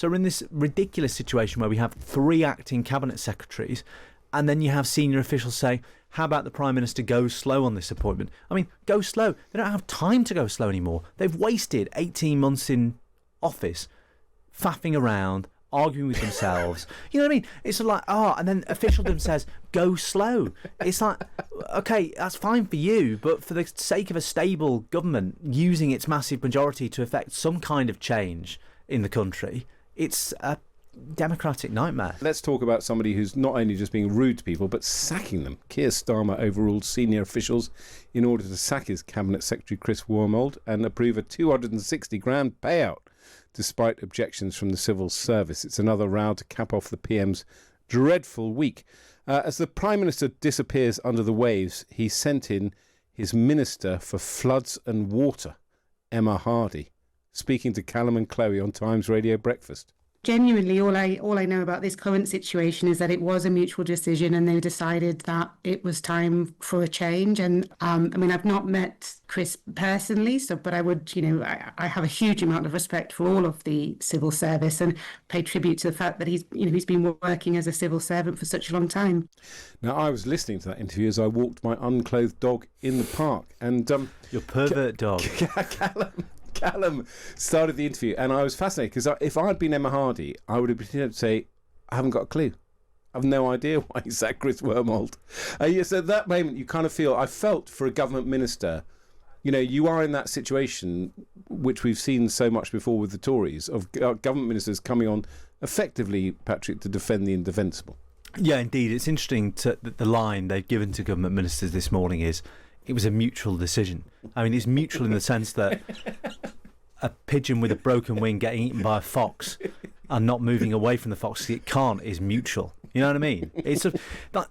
So we're in this ridiculous situation where we have 3 acting cabinet secretaries, and then you have senior officials say, how about the Prime Minister goes slow on this appointment? I mean, go slow. They don't have time to go slow anymore. They've wasted 18 months in office faffing around, arguing with themselves. You know what I mean? It's like, and then officialdom says, go slow. It's like, okay, that's fine for you, but for the sake of a stable government using its massive majority to effect some kind of change in the country, it's a democratic nightmare. Let's talk about somebody who's not only just being rude to people, but sacking them. Keir Starmer overruled senior officials in order to sack his Cabinet Secretary Chris Wormald and approve a $260,000 payout, despite objections from the civil service. It's another row to cap off the PM's dreadful week. As the Prime Minister disappears under the waves, he sent in his Minister for Floods and Water, Emma Hardy, speaking to Callum and Chloe on Times Radio Breakfast. Genuinely, all I know about this current situation is that it was a mutual decision, and they decided that it was time for a change. And I mean, I've not met Chris personally, but I would, I have a huge amount of respect for all of the civil service and pay tribute to the fact that he's been working as a civil servant for such a long time. Now, I was listening to that interview as I walked my unclothed dog in the park, and your pervert dog. Callum started the interview, and I was fascinated because if I'd been Emma Hardy, I would have been able to say, I haven't got a clue. I've no idea why he sacked Chris Wormald. So at that moment, you kind of I felt for a government minister, you are in that situation, which we've seen so much before with the Tories, of government ministers coming on effectively, Patrick, to defend the indefensible. Yeah, indeed. It's interesting that the line they've given to government ministers this morning is, it was a mutual decision. I mean, it's mutual in the sense that a pigeon with a broken wing getting eaten by a fox and not moving away from the fox, it can't, is mutual. You know what I mean? It's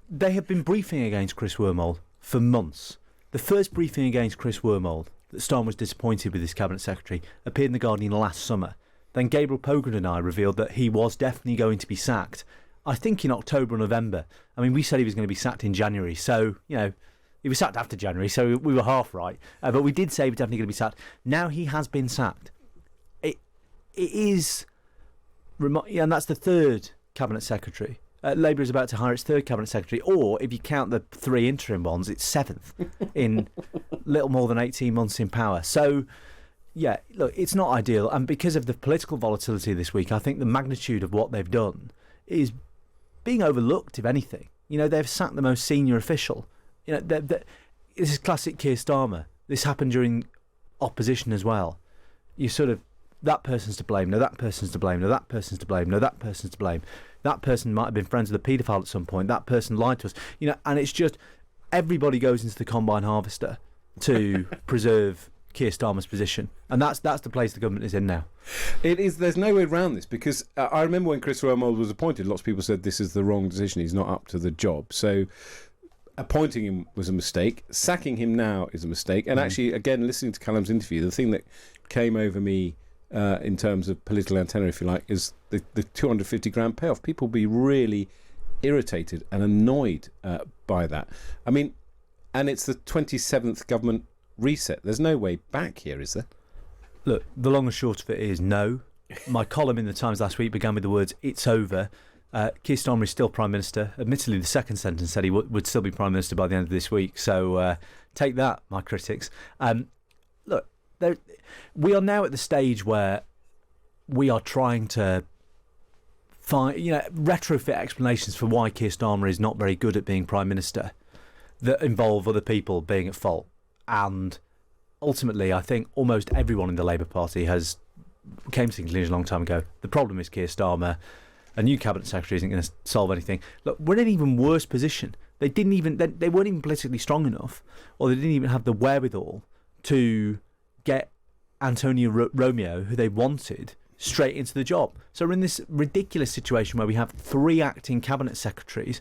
they have been briefing against Chris Wormald for months. The first briefing against Chris Wormald, that Starmer was disappointed with his Cabinet Secretary, appeared in The Guardian last summer. Then Gabriel Pogren and I revealed that he was definitely going to be sacked, I think in October or November. I mean, we said he was going to be sacked in January, so, he was sacked after January, so we were half right. But we did say he was definitely going to be sacked. Now he has been sacked. It is... and that's the 3rd Cabinet Secretary. Labour is about to hire its 3rd Cabinet Secretary, or if you count the 3 interim ones, it's 7th in little more than 18 months in power. So, yeah, look, it's not ideal. And because of the political volatility this week, I think the magnitude of what they've done is being overlooked, if anything. They've sacked the most senior official. This is classic Keir Starmer. This happened during opposition as well. You sort of, that person's to blame, no, that person's to blame, no, that person's to blame, no, that person's to blame. That person might have been friends with a paedophile at some point. That person lied to us. And it's just, everybody goes into the combine harvester to preserve Keir Starmer's position. And that's the place the government is in now. It is. There's no way around this, because I remember when Chris Wormald was appointed, lots of people said this is the wrong decision. He's not up to the job. So appointing him was a mistake. Sacking him now is a mistake. And actually, again, listening to Callum's interview, the thing that came over me in terms of political antenna, if you like, is the $250,000 payoff. People be really irritated and annoyed by that. I mean, and it's the 27th government reset. There's no way back here, is there? Look, the long and short of it is no. My column in the Times last week began with the words, it's over. Keir Starmer is still Prime Minister. Admittedly, the second sentence said he would still be Prime Minister by the end of this week. So take that, my critics. Look, we are now at the stage where we are trying to find, retrofit explanations for why Keir Starmer is not very good at being Prime Minister that involve other people being at fault. And ultimately, I think almost everyone in the Labour Party came to the conclusion a long time ago, the problem is Keir Starmer. A new Cabinet Secretary isn't going to solve anything. Look, we're in an even worse position. They weren't even politically strong enough, or they didn't even have the wherewithal to get Antonio Romeo, who they wanted, straight into the job. So we're in this ridiculous situation where we have 3 acting Cabinet Secretaries,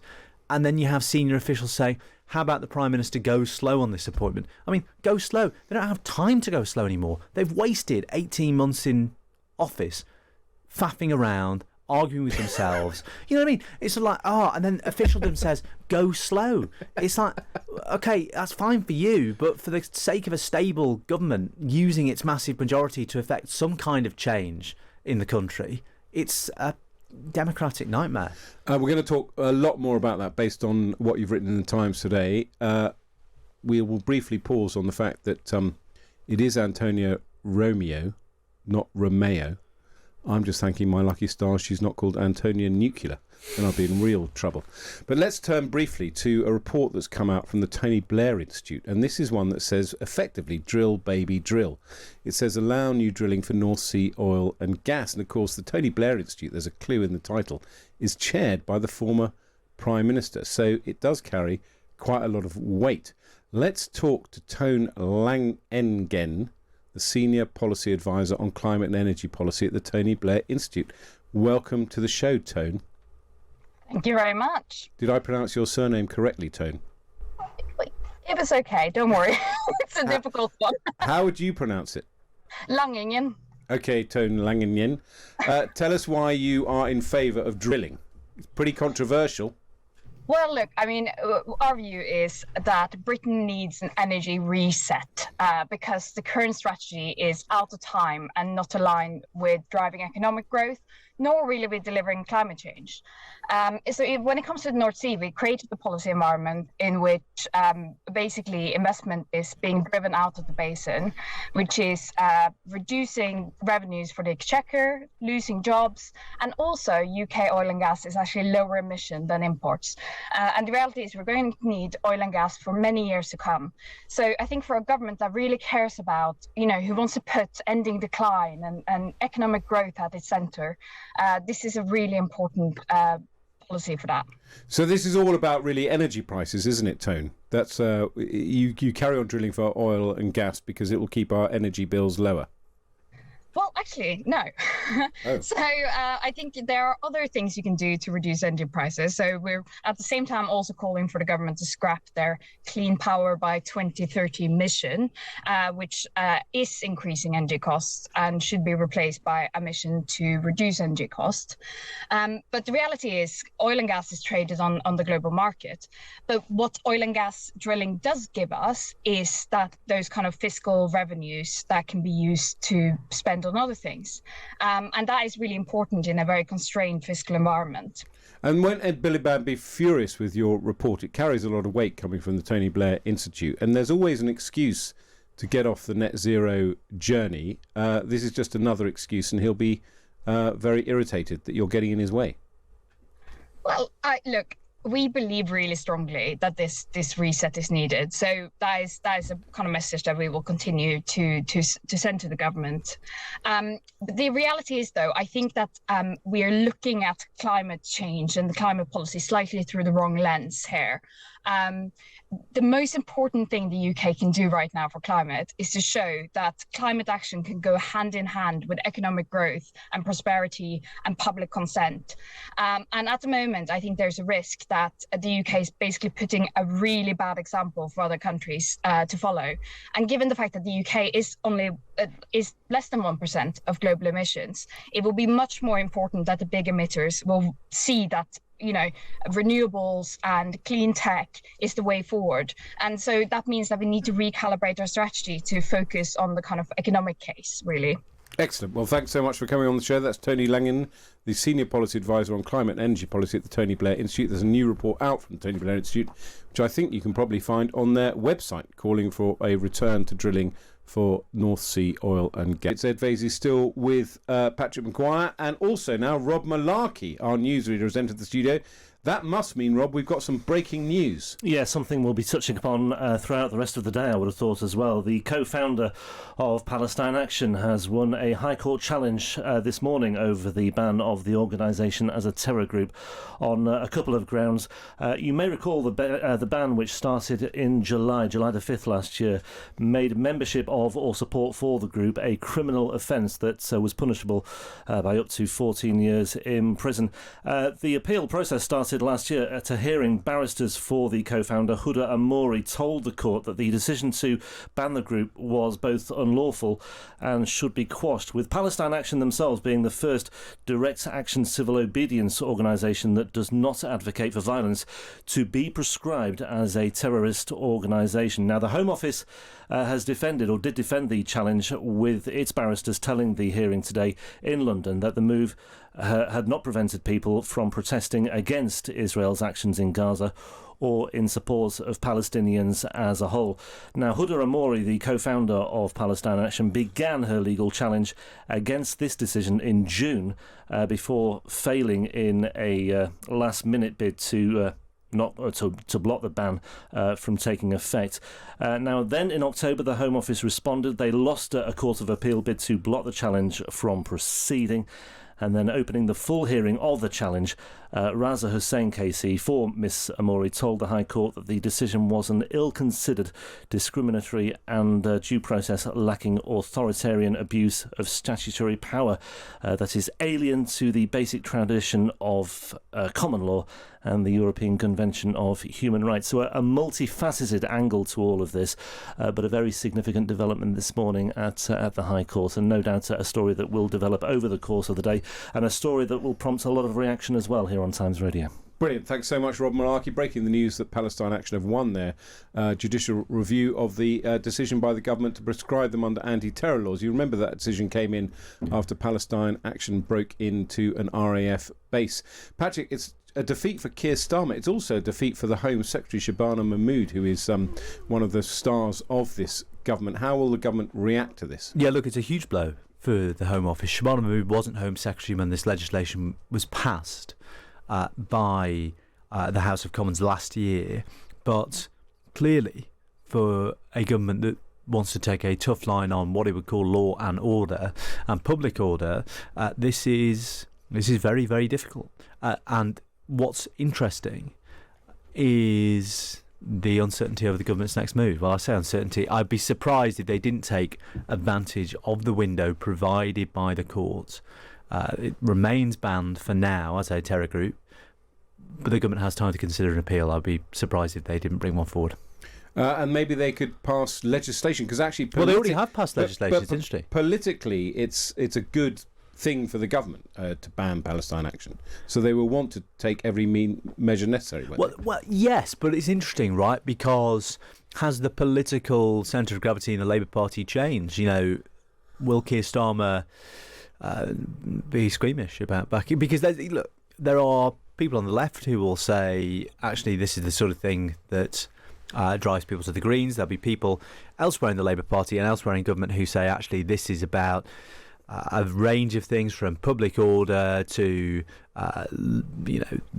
and then you have senior officials say, how about the Prime Minister goes slow on this appointment? I mean, go slow. They don't have time to go slow anymore. They've wasted 18 months in office faffing around, arguing with themselves. You know what I mean? It's like, and then officialdom says, go slow. It's like, okay, that's fine for you, but for the sake of a stable government using its massive majority to effect some kind of change in the country, it's a democratic nightmare. We're going to talk a lot more about that based on what you've written in the Times today. We will briefly pause on the fact that it is Antonio Romeo, not Romeo. I'm just thanking my lucky stars she's not called Antonia Nuclear, and I'll be in real trouble. But let's turn briefly to a report that's come out from the Tony Blair Institute, and this is one that says, effectively, drill, baby, drill. It says, allow new drilling for North Sea oil and gas. And, of course, the Tony Blair Institute, there's a clue in the title, is chaired by the former Prime Minister, so it does carry quite a lot of weight. Let's talk to Tone Langengen, the Senior Policy Advisor on Climate and Energy Policy at the Tony Blair Institute. Welcome to the show, Tone. Thank you very much. Did I pronounce your surname correctly, Tone? It was okay, don't worry. It's a difficult one. How would you pronounce it? Langingen. Okay, Tone Langengen. Tell us why you are in favour of drilling. It's pretty controversial. Well, look, I mean, our view is that Britain needs an energy reset because the current strategy is out of time and not aligned with driving economic growth, nor really with delivering climate change. When it comes to the North Sea, we created a policy environment in which basically investment is being driven out of the basin, which is reducing revenues for the exchequer, losing jobs, and also UK oil and gas is actually lower emission than imports. And the reality is we're going to need oil and gas for many years to come. So I think for a government that really cares about, who wants to put ending decline and economic growth at its centre, this is a really important policy for that. So this is all about really energy prices, isn't it, Tone? That's you carry on drilling for oil and gas because it will keep our energy bills lower. Well, actually, no. Oh. So I think there are other things you can do to reduce energy prices. So we're at the same time also calling for the government to scrap their clean power by 2030 mission, which is increasing energy costs and should be replaced by a mission to reduce energy costs. But the reality is oil and gas is traded on the global market. But what oil and gas drilling does give us is that those kind of fiscal revenues that can be used to spend on other things. And that is really important in a very constrained fiscal environment. And won't Ed Miliband be furious with your report? It carries a lot of weight coming from the Tony Blair Institute, and there's always an excuse to get off the net zero journey. This is just another excuse, and he'll be very irritated that you're getting in his way. Well, look, we believe really strongly that this reset is needed. So that is a kind of message that we will continue to send to the government. The reality is, though, I think that we are looking at climate change and the climate policy slightly through the wrong lens here. The most important thing the UK can do right now for climate is to show that climate action can go hand in hand with economic growth and prosperity and public consent. And at the moment, I think there's a risk that the UK is basically putting a really bad example for other countries to follow. And given the fact that the UK is less than 1% of global emissions, it will be much more important that the big emitters will see that renewables and clean tech is the way forward. And so that means that we need to recalibrate our strategy to focus on the kind of economic case, really. Excellent. Well, thanks so much for coming on the show. That's Tony Langen, the Senior Policy Advisor on Climate and Energy Policy at the Tony Blair Institute. There's a new report out from the Tony Blair Institute, which I think you can probably find on their website, calling for a return to drilling for North Sea oil and gas. It's Ed Vaizey still with Patrick Maguire, and also now Rob Malarkey, our newsreader, has entered the studio. That must mean, Rob, we've got some breaking news. Yeah, something we'll be touching upon throughout the rest of the day, I would have thought as well. The co-founder of Palestine Action has won a High Court challenge this morning over the ban of the organisation as a terror group on a couple of grounds. You may recall the ban, which started in July the 5th last year, made membership of or support for the group a criminal offence that was punishable by up to 14 years in prison. The appeal process started last year at a hearing. Barristers for the co-founder, Huda Amouri, told the court that the decision to ban the group was both unlawful and should be quashed, with Palestine Action themselves being the first direct action civil obedience organisation that does not advocate for violence to be prescribed as a terrorist organisation. Now, the Home Office did defend the challenge, with its barristers telling the hearing today in London that the move had not prevented people from protesting against Israel's actions in Gaza or in support of Palestinians as a whole. Now, Huda Amori, the co-founder of Palestine Action, began her legal challenge against this decision in June before failing in a last-minute bid to block the ban from taking effect. Now, then in October, the Home Office responded. They lost a Court of Appeal bid to block the challenge from proceeding. And then opening the full hearing of the challenge, Raza Hussein KC for Miss Amori told the High Court that the decision was an ill-considered, discriminatory and due process lacking authoritarian abuse of statutory power that is alien to the basic tradition of common law and the European Convention of Human Rights. So a multifaceted angle to all of this, but a very significant development this morning at the High Court, and no doubt a story that will develop over the course of the day, and a story that will prompt a lot of reaction as well here on Times Radio. Brilliant. Thanks so much, Rob Malarkey. Breaking the news that Palestine Action have won their judicial review of the decision by the government to prescribe them under anti-terror laws. You remember that decision came in after Palestine Action broke into an RAF base. Patrick, it's a defeat for Keir Starmer. It's also a defeat for the Home Secretary, Shabana Mahmood, who is one of the stars of this government. How will the government react to this? Yeah, look, it's a huge blow for the Home Office. Shabana Mahmood wasn't Home Secretary when this legislation was passed by the House of Commons last year, but clearly for a government that wants to take a tough line on what it would call law and order and public order, this is very, very difficult. And what's interesting is the uncertainty over the government's next move. Well, I say uncertainty. I'd be surprised if they didn't take advantage of the window provided by the courts. It remains banned for now as a terror group, but the government has time to consider an appeal. I'd be surprised if they didn't bring one forward. And maybe they could pass legislation, because actually... Well, they already have passed legislation. It's interesting. Politically, it's a good thing for the government to ban Palestine Action. So they will want to take every measure necessary. Well, yes, but it's interesting, right? Because has the political centre of gravity in the Labour Party changed? You know, will Keir Starmer be squeamish about backing? Because there are people on the left who will say, actually, this is the sort of thing that drives people to the Greens. There'll be people elsewhere in the Labour Party and elsewhere in government who say, actually, this is about a range of things, from public order to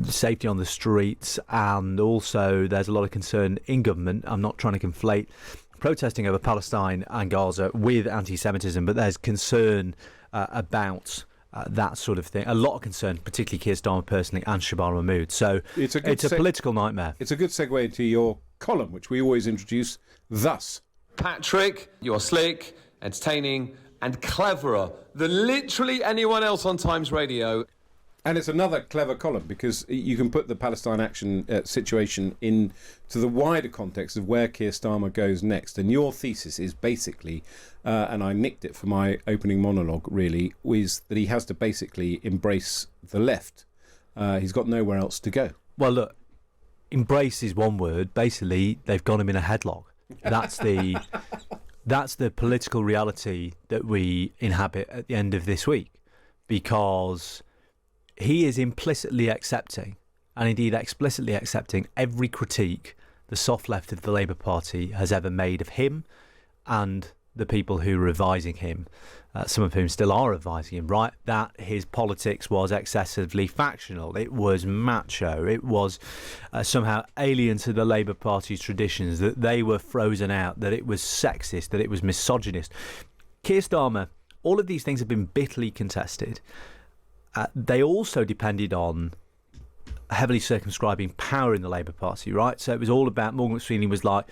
safety on the streets, and also there's a lot of concern in government. I'm not trying to conflate protesting over Palestine and Gaza with anti-Semitism, but there's concern about that sort of thing. A lot of concern, particularly Keir Starmer personally and Shabana Mahmood. So it's a political nightmare. It's a good segue into your column, which we always introduce thus. Patrick, you're slick, entertaining and cleverer than literally anyone else on Times Radio. And it's another clever column, because you can put the Palestine Action situation into the wider context of where Keir Starmer goes next. And your thesis is basically, and I nicked it for my opening monologue really, is that he has to basically embrace the left. He's got nowhere else to go. Well, look, embrace is one word. Basically, they've got him in a headlock. That's the political reality that we inhabit at the end of this week, because he is implicitly accepting, and indeed explicitly accepting, every critique the soft left of the Labour Party has ever made of him and the people who are advising him, some of whom still are advising him, right? That his politics was excessively factional, it was macho, it was somehow alien to the Labour Party's traditions, that they were frozen out, that it was sexist, that it was misogynist. Keir Starmer, all of these things have been bitterly contested. They also depended on heavily circumscribing power in the Labour Party, right? So it was all about, Morgan McSweeney was like,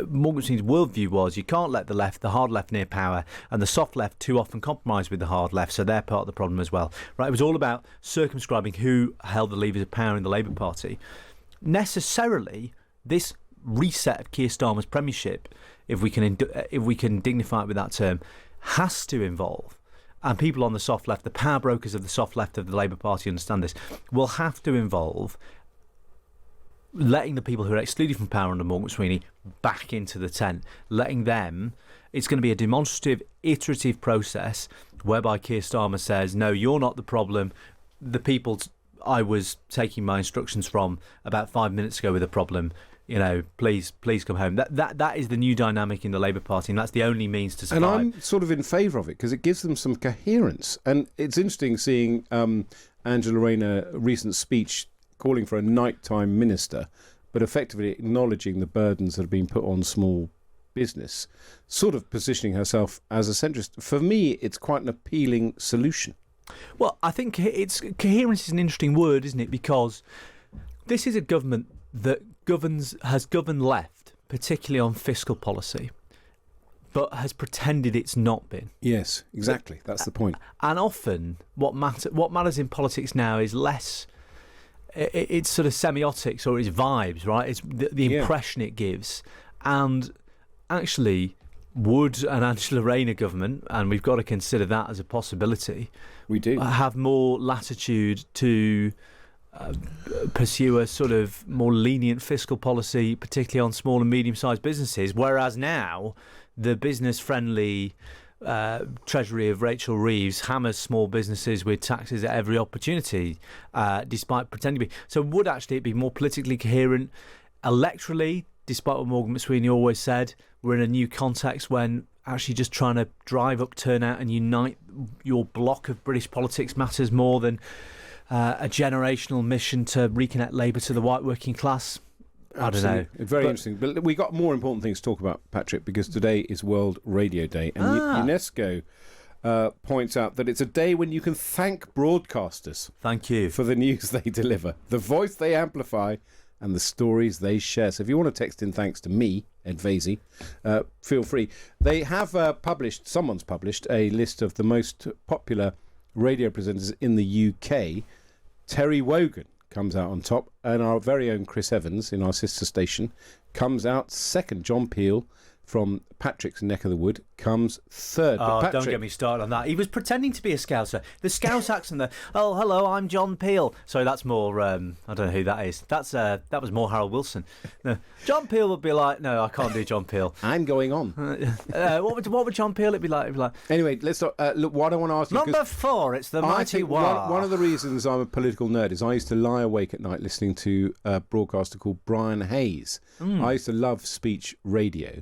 Morgan McSweeney's worldview was, you can't let the hard left near power, and the soft left too often compromise with the hard left, so they're part of the problem as well, right? It was all about circumscribing who held the levers of power in the Labour Party. Necessarily, this reset of Keir Starmer's premiership, if we can dignify it with that term, has to involve, and people on the soft left, the power brokers of the soft left of the Labour Party understand this, will have to involve letting the people who are excluded from power under Morgan McSweeney back into the tent, letting them... It's going to be a demonstrative, iterative process whereby Keir Starmer says, no, you're not the problem. The people I was taking my instructions from about 5 minutes ago with a problem. Please come home. That is the new dynamic in the Labour Party, and that's the only means to survive. And I'm sort of in favour of it because it gives them some coherence. And it's interesting seeing Angela Rayner's recent speech calling for a nighttime minister, but effectively acknowledging the burdens that have been put on small business, sort of positioning herself as a centrist. For me, it's quite an appealing solution. Well, I think coherence is an interesting word, isn't it? Because this is a government that has governed left, particularly on fiscal policy, but has pretended it's not been. Yes, exactly. That's the point. And often, what matters in politics now is less. It's sort of semiotics or it's vibes, right? It's the impression it gives. And actually, would an Angela Rayner government, and we've got to consider that as a possibility, we do have more latitude to pursue a sort of more lenient fiscal policy, particularly on small and medium-sized businesses, whereas now the business-friendly Treasury of Rachel Reeves hammers small businesses with taxes at every opportunity, despite pretending to be. So would actually it be more politically coherent electorally, despite what Morgan McSweeney always said? We're in a new context when actually just trying to drive up turnout and unite your block of British politics matters more than a generational mission to reconnect Labour to the white working class. Absolutely. I don't know. Very interesting. But we got more important things to talk about, Patrick, because today is World Radio Day. And UNESCO points out that it's a day when you can thank broadcasters. Thank you. For the news they deliver, the voice they amplify, and the stories they share. So if you want to text in thanks to me, Ed Vaizey, feel free. They have someone's published a list of the most popular radio presenters in the UK. Terry Wogan comes out on top, and our very own Chris Evans in our sister station comes out second. John Peel from Patrick's neck of the wood comes third. Oh, Patrick, don't get me started on that. He was pretending to be a Scouser. The Scouse accent, oh, hello, I'm John Peel. Sorry, that's more, I don't know who that is. That was more Harold Wilson. No. John Peel would be like, no, I can't do John Peel. I'm going on. What would John Peel be like? Anyway, let's look. What I want to ask you. Number 4, it's the mighty War. One of the reasons I'm a political nerd is I used to lie awake at night listening to a broadcaster called Brian Hayes. I used to love speech radio.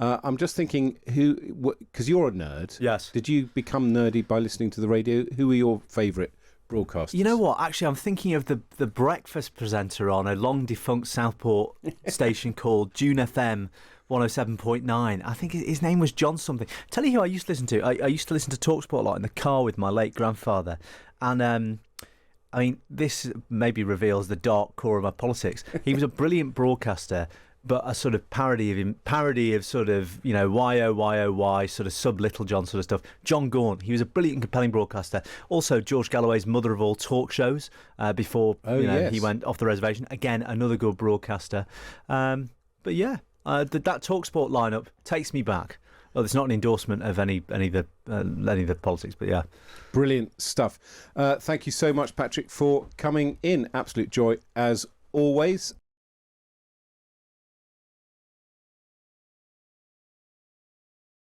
I'm just thinking, because you're a nerd. Yes. Did you become nerdy by listening to the radio? Who are your favourite broadcasters? You know what? Actually, I'm thinking of the breakfast presenter on a long defunct Southport station called June FM 107.9. I think his name was John something. Tell you who I used to listen to. I used to listen to TalkSport a lot in the car with my late grandfather. And I mean, this maybe reveals the dark core of my politics. He was a brilliant broadcaster, but a sort of parody of sort of, Y-O-Y-O-Y, sort of sub-Little John sort of stuff. John Gaunt, he was a brilliant and compelling broadcaster. Also, George Galloway's mother of all talk shows before he went off the reservation. Again, another good broadcaster. But yeah, that TalkSport lineup takes me back. Well, it's not an endorsement of any of the politics, but yeah. Brilliant stuff. Thank you so much, Patrick, for coming in. Absolute joy as always.